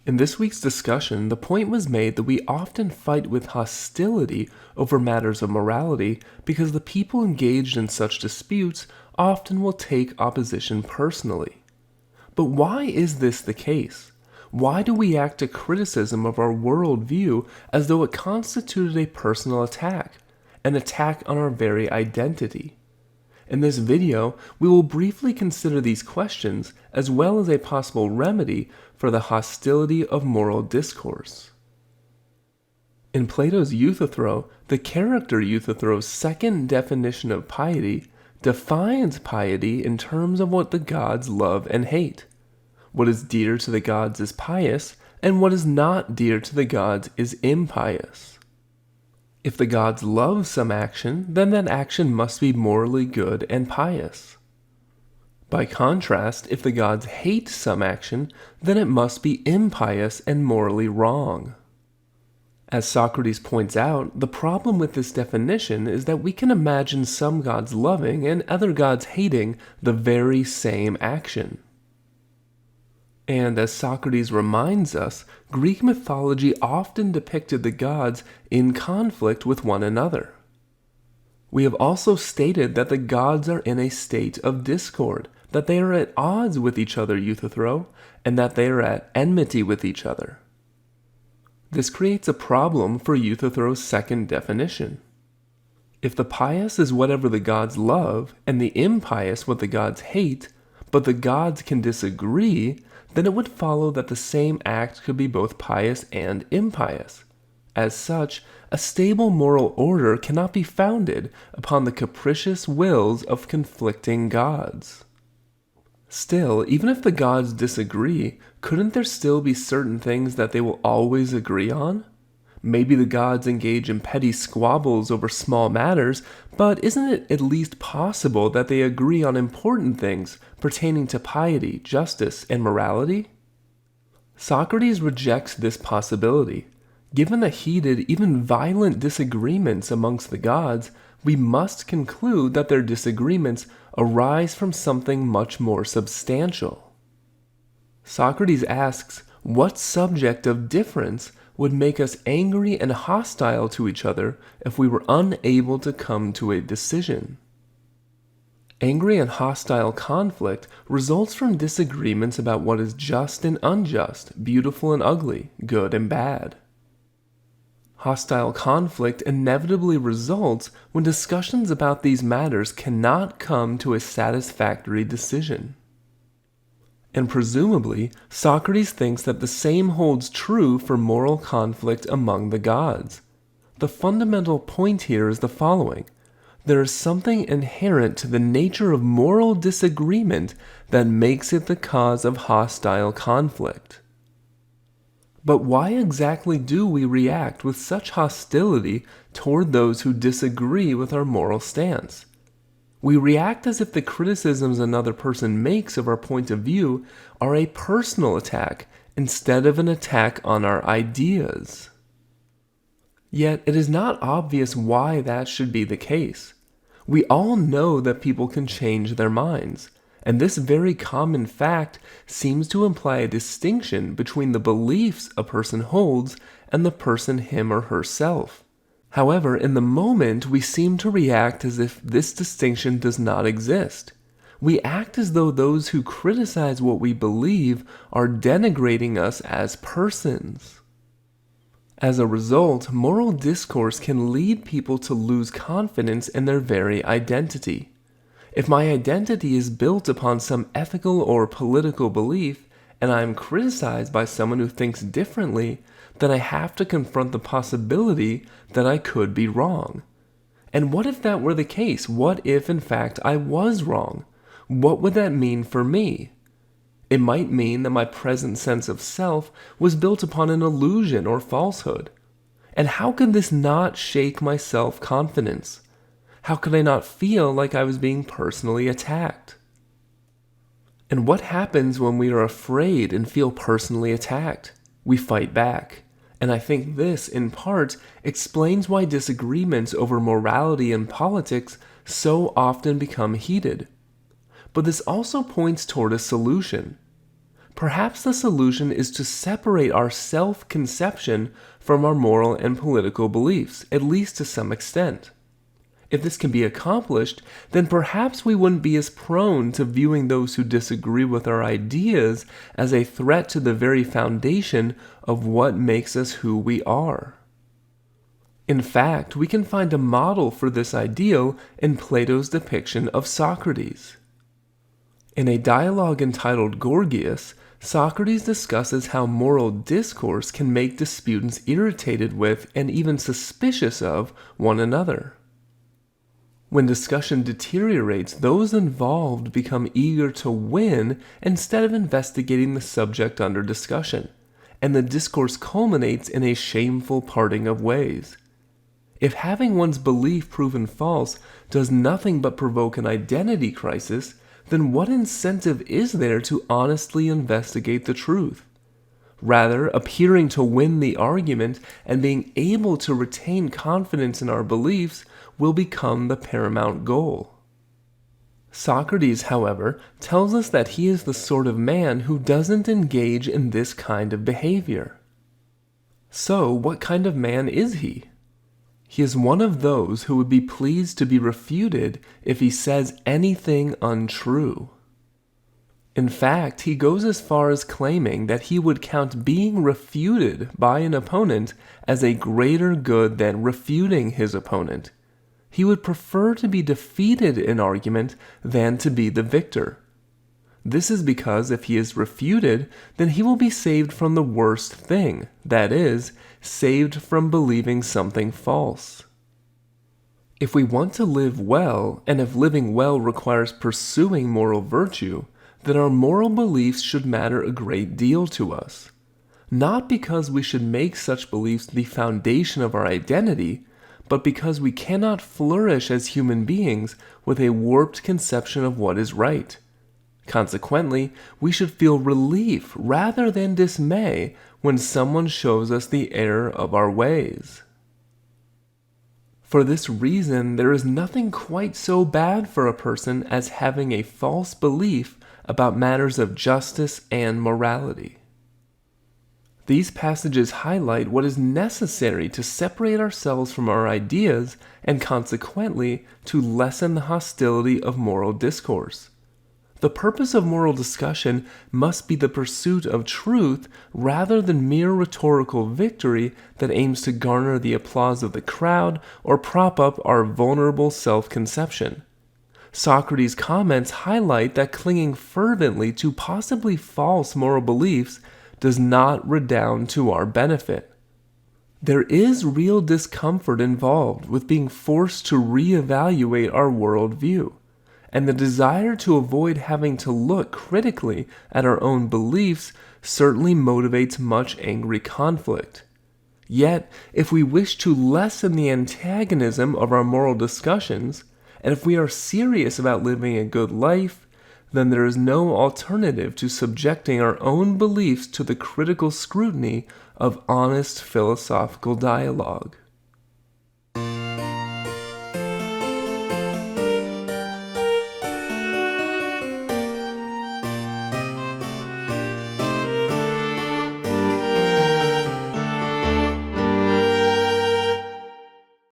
In this week's discussion, the point was made that we often fight with hostility over matters of morality because the people engaged in such disputes often will take opposition personally. But why is this the case? Why do we act a criticism of our worldview as though it constituted a personal attack, an attack on our very identity? In this video, we will briefly consider these questions as well as a possible remedy for the hostility of moral discourse. In Plato's Euthyphro, the character Euthyphro's second definition of piety defines piety in terms of what the gods love and hate. What is dear to the gods is pious, and what is not dear to the gods is impious. If the gods love some action, then that action must be morally good and pious. By contrast, if the gods hate some action, then it must be impious and morally wrong. As Socrates points out, the problem with this definition is that we can imagine some gods loving and other gods hating the very same action. And as Socrates reminds us, Greek mythology often depicted the gods in conflict with one another. We have also stated that the gods are in a state of discord, that they are at odds with each other, Euthyphro, and that they are at enmity with each other. This creates a problem for Euthyphro's second definition. If the pious is whatever the gods love, and the impious what the gods hate, but the gods can disagree, then it would follow that the same act could be both pious and impious. As such, a stable moral order cannot be founded upon the capricious wills of conflicting gods. Still, even if the gods disagree, couldn't there still be certain things that they will always agree on? Maybe the gods engage in petty squabbles over small matters, but isn't it at least possible that they agree on important things pertaining to piety, justice, and morality? Socrates rejects this possibility. Given the heated, even violent disagreements amongst the gods, we must conclude that their disagreements arise from something much more substantial. Socrates asks, what subject of difference would make us angry and hostile to each other if we were unable to come to a decision? Angry and hostile conflict results from disagreements about what is just and unjust, beautiful and ugly, good and bad. Hostile conflict inevitably results when discussions about these matters cannot come to a satisfactory decision. And presumably, Socrates thinks that the same holds true for moral conflict among the gods. The fundamental point here is the following. There is something inherent to the nature of moral disagreement that makes it the cause of hostile conflict. But why exactly do we react with such hostility toward those who disagree with our moral stance? We react as if the criticisms another person makes of our point of view are a personal attack instead of an attack on our ideas. Yet it is not obvious why that should be the case. We all know that people can change their minds, and this very common fact seems to imply a distinction between the beliefs a person holds and the person him or herself. However, in the moment, we seem to react as if this distinction does not exist. We act as though those who criticize what we believe are denigrating us as persons. As a result, moral discourse can lead people to lose confidence in their very identity. If my identity is built upon some ethical or political belief, and I am criticized by someone who thinks differently, then I have to confront the possibility that I could be wrong. And what if that were the case? What if, in fact, I was wrong? What would that mean for me? It might mean that my present sense of self was built upon an illusion or falsehood. And how could this not shake my self-confidence? How could I not feel like I was being personally attacked? And what happens when we are afraid and feel personally attacked? We fight back. And I think this, in part, explains why disagreements over morality and politics so often become heated. But this also points toward a solution. Perhaps the solution is to separate our self-conception from our moral and political beliefs, at least to some extent. If this can be accomplished, then perhaps we wouldn't be as prone to viewing those who disagree with our ideas as a threat to the very foundation of what makes us who we are. In fact, we can find a model for this ideal in Plato's depiction of Socrates. In a dialogue entitled Gorgias, Socrates discusses how moral discourse can make disputants irritated with and even suspicious of one another. When discussion deteriorates, those involved become eager to win instead of investigating the subject under discussion, and the discourse culminates in a shameful parting of ways. If having one's belief proven false does nothing but provoke an identity crisis, then what incentive is there to honestly investigate the truth? Rather, appearing to win the argument and being able to retain confidence in our beliefs will become the paramount goal. Socrates, however, tells us that he is the sort of man who doesn't engage in this kind of behavior. So, what kind of man is he? He is one of those who would be pleased to be refuted if he says anything untrue. In fact, he goes as far as claiming that he would count being refuted by an opponent as a greater good than refuting his opponent. He would prefer to be defeated in argument than to be the victor. This is because if he is refuted, then he will be saved from the worst thing, that is, saved from believing something false. If we want to live well, and if living well requires pursuing moral virtue, then our moral beliefs should matter a great deal to us. Not because we should make such beliefs the foundation of our identity, but because we cannot flourish as human beings with a warped conception of what is right. Consequently, we should feel relief rather than dismay when someone shows us the error of our ways. For this reason, there is nothing quite so bad for a person as having a false belief about matters of justice and morality. These passages highlight what is necessary to separate ourselves from our ideas and consequently to lessen the hostility of moral discourse. The purpose of moral discussion must be the pursuit of truth rather than mere rhetorical victory that aims to garner the applause of the crowd or prop up our vulnerable self-conception. Socrates' comments highlight that clinging fervently to possibly false moral beliefs does not redound to our benefit. There is real discomfort involved with being forced to reevaluate our worldview, and the desire to avoid having to look critically at our own beliefs certainly motivates much angry conflict. Yet, if we wish to lessen the antagonism of our moral discussions, and if we are serious about living a good life, then there is no alternative to subjecting our own beliefs to the critical scrutiny of honest philosophical dialogue.